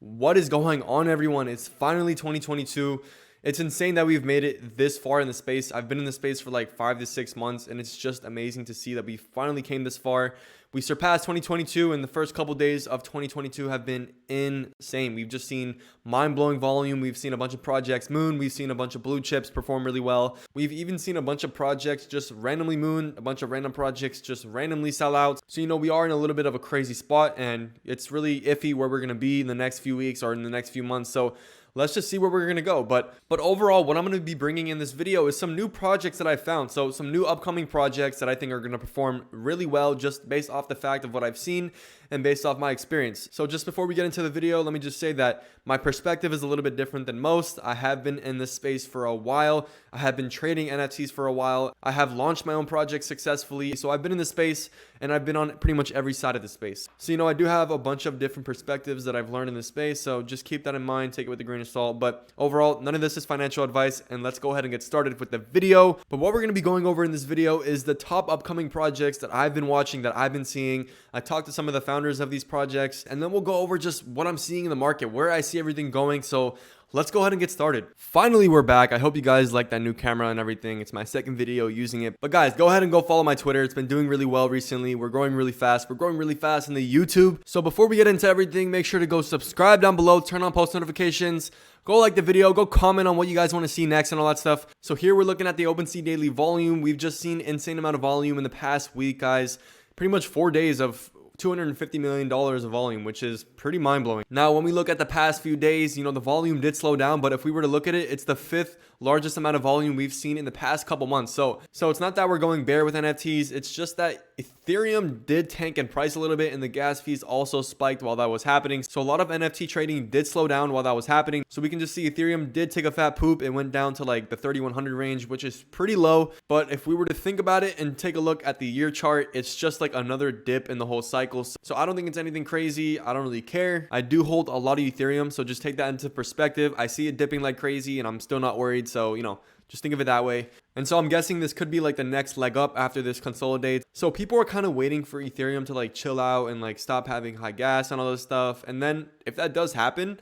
What is going on, everyone? It's finally 2022. It's insane that we've made it this far in the space. I've been in the space for like 5 to 6 months, and it's just amazing to see that we finally came this far. We surpassed 2022, and the first couple days of 2022 have been insane. We've just seen mind-blowing volume. We've seen a bunch of projects moon. We've seen a bunch of blue chips perform really well. We've even seen a bunch of projects just randomly moon, a bunch of random projects just randomly sell out. So, we are in a little bit of a crazy spot, and it's really iffy where we're going to be in the next few weeks or in the next few months. So let's just see where we're going to go. But overall, what I'm going to be bringing in this video is some new projects that I found. So some new upcoming projects that I think are going to perform really well just based off the fact of what I've seen and based off my experience. So just before we get into the video, let me just say that my perspective is a little bit different than most. I have been in this space for a while. I have been trading NFTs for a while. I have launched my own project successfully. So I've been in this space and I've been on pretty much every side of the space. So, I do have a bunch of different perspectives that I've learned in this space. So just keep that in mind, take it with a grain of salt. But overall, none of this is financial advice, and let's go ahead and get started with the video. But what we're going to be going over in this video is the top upcoming projects that I've been watching, that I've been seeing. I talked to some of the founders of these projects, and then we'll go over just what I'm seeing in the market, where I see everything going. So let's go ahead and get started. Finally, we're back. I hope you guys like that new camera and everything. It's my second video using it. But guys, go ahead and go follow my Twitter. It's been doing really well recently. We're growing really fast. We're growing really fast in the YouTube. So before we get into everything, make sure to go subscribe down below, turn on post notifications, go like the video, go comment on what you guys want to see next and all that stuff. So here we're looking at the OpenSea daily volume. We've just seen insane amount of volume in the past week, guys. Pretty much 4 days of $250 million of volume, which is pretty mind-blowing. Now, when we look at the past few days, the volume did slow down, but if we were to look at it, it's the 5th largest amount of volume we've seen in the past couple months. So it's not that we're going bear with NFTs. It's just that Ethereum did tank in price a little bit, and the gas fees also spiked while that was happening. So a lot of NFT trading did slow down while that was happening. So we can just see Ethereum did take a fat poop. It went down to like the 3,100 range, which is pretty low. But if we were to think about it and take a look at the year chart, it's just like another dip in the whole cycle. So I don't think it's anything crazy. I don't really care. I do hold a lot of Ethereum, so just take that into perspective. I see it dipping like crazy, and I'm still not worried. So, just think of it that way. And so I'm guessing this could be like the next leg up after this consolidates. So people are kind of waiting for Ethereum to like chill out and like stop having high gas and all this stuff. And then if that does happen,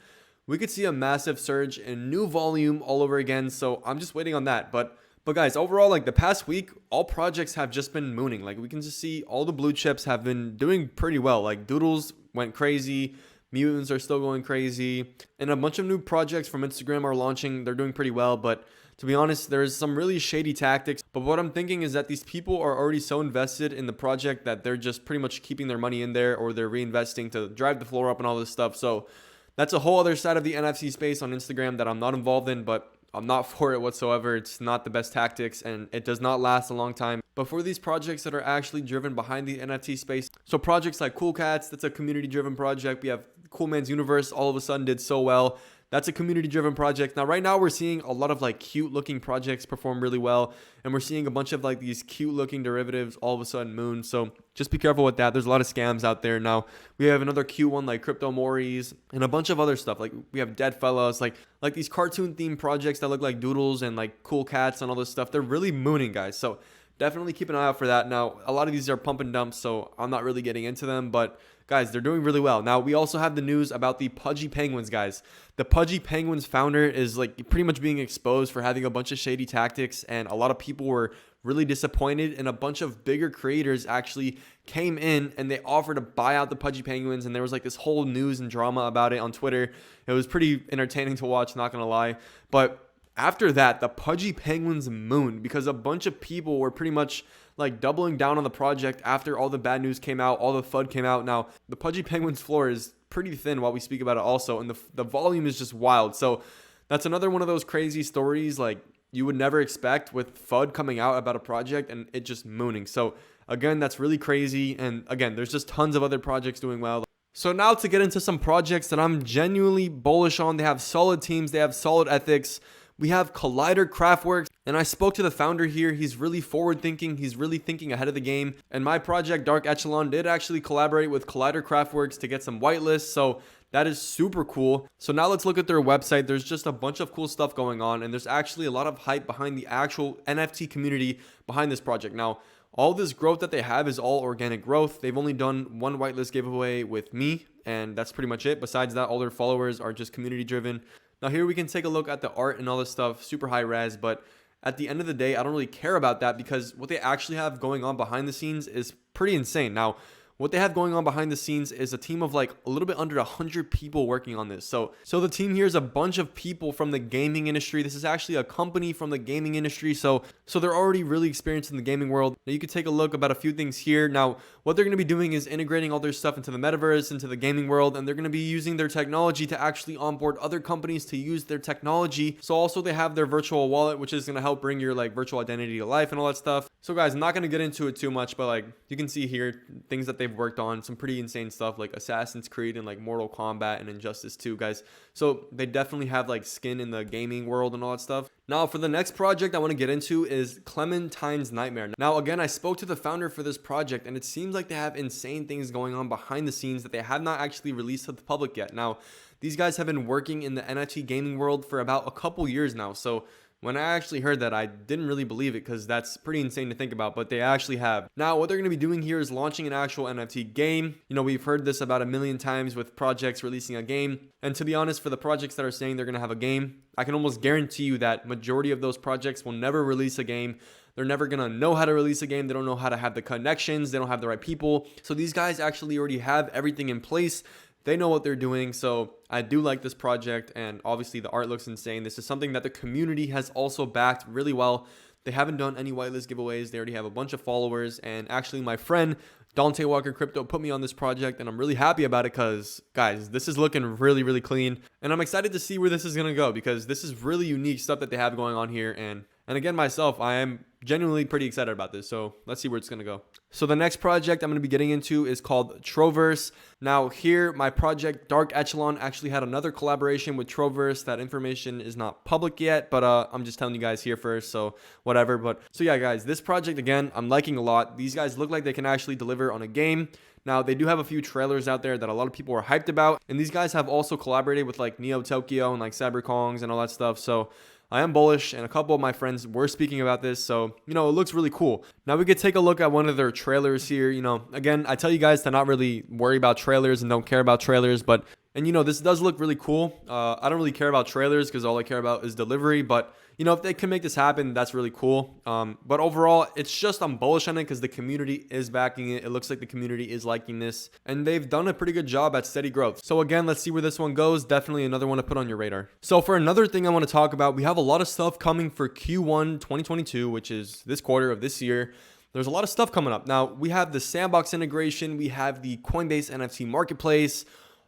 we could see a massive surge in new volume all over again. So I'm just waiting on that. But guys, overall, like the past week, all projects have just been mooning. Like we can just see all the blue chips have been doing pretty well. Like Doodles went crazy. Mutants are still going crazy. And a bunch of new projects from Instagram are launching. They're doing pretty well. But to be honest, there's some really shady tactics. But what I'm thinking is that these people are already so invested in the project that they're just pretty much keeping their money in there, or they're reinvesting to drive the floor up and all this stuff. So that's a whole other side of the NFT space on Instagram that I'm not involved in, but I'm not for it whatsoever. It's not the best tactics, and it does not last a long time. But for these projects that are actually driven behind the NFT space, so projects like Cool Cats, that's a community driven project. We have Cool Man's Universe all of a sudden did so well. That's a community driven project. Now, right now we're seeing a lot of like cute looking projects perform really well. And we're seeing a bunch of like these cute looking derivatives all of a sudden moon. So just be careful with that. There's a lot of scams out there. Now we have another cute one like Crypto Moris and a bunch of other stuff. Like we have Dead Fellas, like these cartoon themed projects that look like Doodles and like Cool Cats and all this stuff. They're really mooning, guys. So definitely keep an eye out for that. Now, a lot of these are pump and dumps, so I'm not really getting into them, but guys, they're doing really well. Now, we also have the news about the Pudgy Penguins, guys. The Pudgy Penguins founder is like pretty much being exposed for having a bunch of shady tactics, and a lot of people were really disappointed, and a bunch of bigger creators actually came in and they offered to buy out the Pudgy Penguins, and there was like this whole news and drama about it on Twitter. It was pretty entertaining to watch, not gonna lie. But after that, the Pudgy Penguins mooned because a bunch of people were pretty much like doubling down on the project after all the bad news came out, all the FUD came out. Now, the Pudgy Penguins floor is pretty thin while we speak about it also, and the volume is just wild. So that's another one of those crazy stories like you would never expect with FUD coming out about a project and it just mooning. So again, that's really crazy. And again, there's just tons of other projects doing well. So now to get into some projects that I'm genuinely bullish on. They have solid teams. They have solid ethics. We have Collider Craftworks, and I spoke to the founder here. He's really forward thinking. He's really thinking ahead of the game. And my project, Dark Echelon, did actually collaborate with Collider Craftworks to get some whitelists. So that is super cool. So now let's look at their website. There's just a bunch of cool stuff going on, and there's actually a lot of hype behind the actual NFT community behind this project. Now, all this growth that they have is all organic growth. They've only done one whitelist giveaway with me, and that's pretty much it. Besides that, all their followers are just community driven. Now here we can take a look at the art and all this stuff, super high res, but at the end of the day, I don't really care about that because what they actually have going on behind the scenes is pretty insane. Now, what they have going on behind the scenes is a team of like a little bit under 100 people working on this. So the team here is a bunch of people from the gaming industry. This is actually a company from the gaming industry. So they're already really experienced in the gaming world. Now you can take a look about a few things here. Now, what they're going to be doing is integrating all their stuff into the metaverse, into the gaming world, and they're going to be using their technology to actually onboard other companies to use their technology. So also they have their virtual wallet, which is going to help bring your like virtual identity to life and all that stuff. So guys, I'm not going to get into it too much, but like you can see here things that they've worked on, some pretty insane stuff like Assassin's Creed and like Mortal Kombat and Injustice 2, guys. So they definitely have like skin in the gaming world and all that stuff. Now for the next project I want to get into is Clementines Nightmare. Now again, I spoke to the founder for this project and it seems like they have insane things going on behind the scenes that they have not actually released to the public yet. Now these guys have been working in the NFT gaming world for about a couple years now. So when I actually heard that, I didn't really believe it because that's pretty insane to think about, but they actually have. Now, what they're going to be doing here is launching an actual NFT game. You know, we've heard this about a million times with projects releasing a game. And to be honest, for the projects that are saying they're going to have a game, I can almost guarantee you that majority of those projects will never release a game. They're never going to know how to release a game. They don't know how to have the connections. They don't have the right people. So these guys actually already have everything in place. They know what they're doing, so I do like this project, and obviously the art looks insane. This is something that the community has also backed really well. They haven't done any whitelist giveaways. They already have a bunch of followers, and actually my friend Dante Walker Crypto put me on this project, and I'm really happy about it because, guys, this is looking really, really clean, and I'm excited to see where this is going to go because this is really unique stuff that they have going on here, and again, myself, I am genuinely pretty excited about this. So let's see where it's going to go. So the next project I'm going to be getting into is called Troverse. Now here, my project Dark Echelon actually had another collaboration with Troverse. That information is not public yet, but I'm just telling you guys here first, so whatever. But so yeah, guys, this project, again, I'm liking a lot. These guys look like they can actually deliver on a game. Now, they do have a few trailers out there that a lot of people are hyped about. And these guys have also collaborated with like Neo Tokyo and like Cyberkongs and all that stuff. So I am bullish, and a couple of my friends were speaking about this, so, you know, it looks really cool. Now we could take a look at one of their trailers here. You know, again, I tell you guys to not really worry about trailers and don't care about trailers, but, and you know, this does look really cool. I don't really care about trailers because all I care about is delivery, but you know, if they can make this happen, that's really cool. But overall, it's just I'm bullish on it because the community is backing it. It looks like the community is liking this, and they've done a pretty good job at steady growth. So again, let's see where this one goes. Definitely another one to put on your radar. So for another thing I want to talk about, we have a lot of stuff coming for Q1 2022, which is this quarter of this year. There's a lot of stuff coming up. Now, we have the Sandbox integration. We have the Coinbase NFT Marketplace.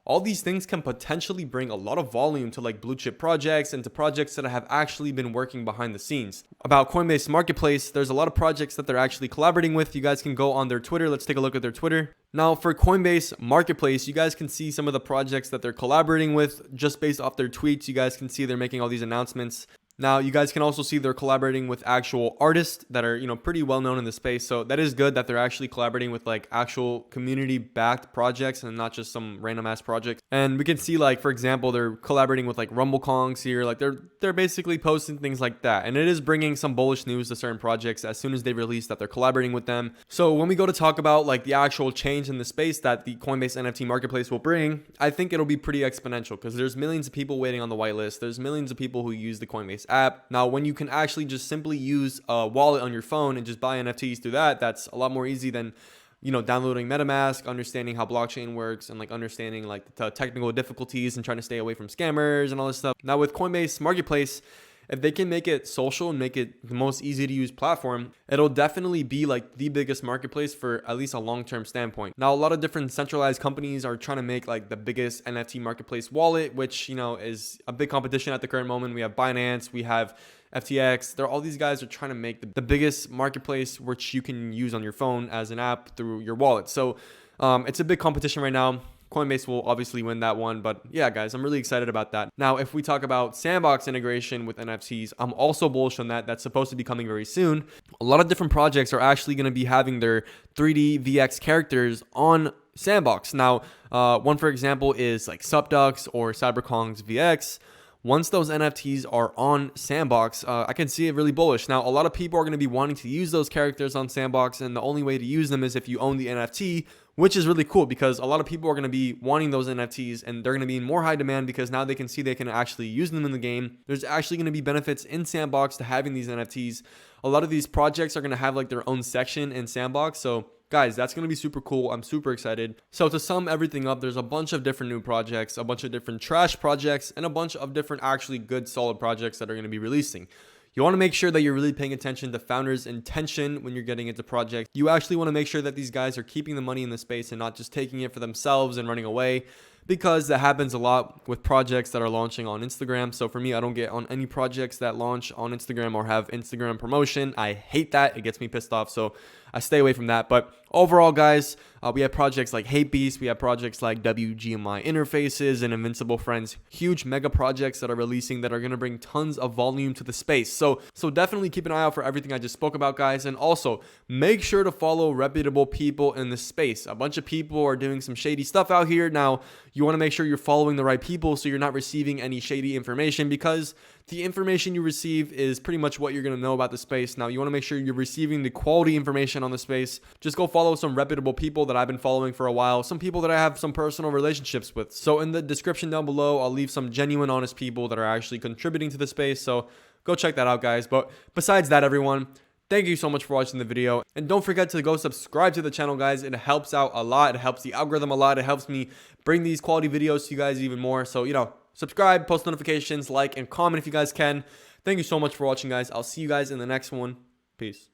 All these things can potentially bring a lot of volume to like blue chip projects and to projects that have actually been working behind the scenes. About Coinbase Marketplace, there's a lot of projects that they're actually collaborating with. You guys can go on their Twitter. Let's take a look at their Twitter. Now for Coinbase Marketplace, you guys can see some of the projects that they're collaborating with just based off their tweets. You guys can see they're making all these announcements. Now, you guys can also see they're collaborating with actual artists that are, you know, pretty well known in the space. So that is good that they're actually collaborating with like actual community backed projects and not just some random ass projects. And we can see like, for example, they're collaborating with like RumbleKongs here. Like they're basically posting things like that. And it is bringing some bullish news to certain projects as soon as they release that they're collaborating with them. So when we go to talk about like the actual change in the space that the Coinbase NFT Marketplace will bring, I think it'll be pretty exponential because there's millions of people waiting on the whitelist. There's millions of people who use the Coinbase app. Now, when you can actually just simply use a wallet on your phone and just buy NFTs through that, that's a lot more easy than, you know, downloading MetaMask, understanding how blockchain works, and like understanding like the technical difficulties and trying to stay away from scammers and all this stuff. Now with Coinbase Marketplace, if they can make it social and make it the most easy to use platform, it'll definitely be like the biggest marketplace for at least a long-term standpoint. Now, a lot of different centralized companies are trying to make like the biggest NFT marketplace wallet, which, you know, is a big competition at the current moment. We have Binance, we have FTX. All these guys are trying to make the biggest marketplace which you can use on your phone as an app through your wallet. So it's a big competition right now. Coinbase will obviously win that one, but yeah, guys, I'm really excited about that. Now, if we talk about Sandbox integration with NFTs, I'm also bullish on that. That's supposed to be coming very soon. A lot of different projects are actually going to be having their 3D VX characters on Sandbox. Now, one, for example, is like Subducks or Cyberkongs VX. once those NFTs are on Sandbox, I can see it really bullish. Now, a lot of people are going to be wanting to use those characters on Sandbox, and the only way to use them is if you own the NFT, which is really cool because a lot of people are going to be wanting those NFTs, and they're going to be in more high demand because now they can see they can actually use them in the game. There's actually going to be benefits in Sandbox to having these NFTs. A lot of these projects are going to have like their own section in Sandbox, so guys, that's going to be super cool. I'm super excited. So to sum everything up, there's a bunch of different new projects, a bunch of different trash projects, and a bunch of different actually good solid projects that are going to be releasing. You want to make sure that you're really paying attention to founders' intention when you're getting into projects. You actually want to make sure that these guys are keeping the money in the space and not just taking it for themselves and running away, because that happens a lot with projects that are launching on Instagram. So for me, I don't get on any projects that launch on Instagram or have Instagram promotion. I hate that. It gets me pissed off. So I stay away from that. But overall, guys, we have projects like Hate Beast. We have projects like WGMI Interfaces and Invincible Friends. Huge mega projects that are releasing that are going to bring tons of volume to the space. So definitely keep an eye out for everything I just spoke about, guys. And also make sure to follow reputable people in the space. A bunch of people are doing some shady stuff out here. Now, you want to make sure you're following the right people so you're not receiving any shady information, because the information you receive is pretty much what you're going to know about the space. Now, you want to make sure you're receiving the quality information on the space. Just go follow some reputable people that I've been following for a while, some people that I have some personal relationships with. So in the description down below, I'll leave some genuine, honest people that are actually contributing to the space. So go check that out, guys. But besides that, everyone, thank you so much for watching the video. And don't forget to go subscribe to the channel, guys. It helps out a lot. It helps the algorithm a lot. It helps me bring these quality videos to you guys even more. So, subscribe, post notifications, like, and comment if you guys can. Thank you so much for watching, guys. I'll see you guys in the next one. Peace.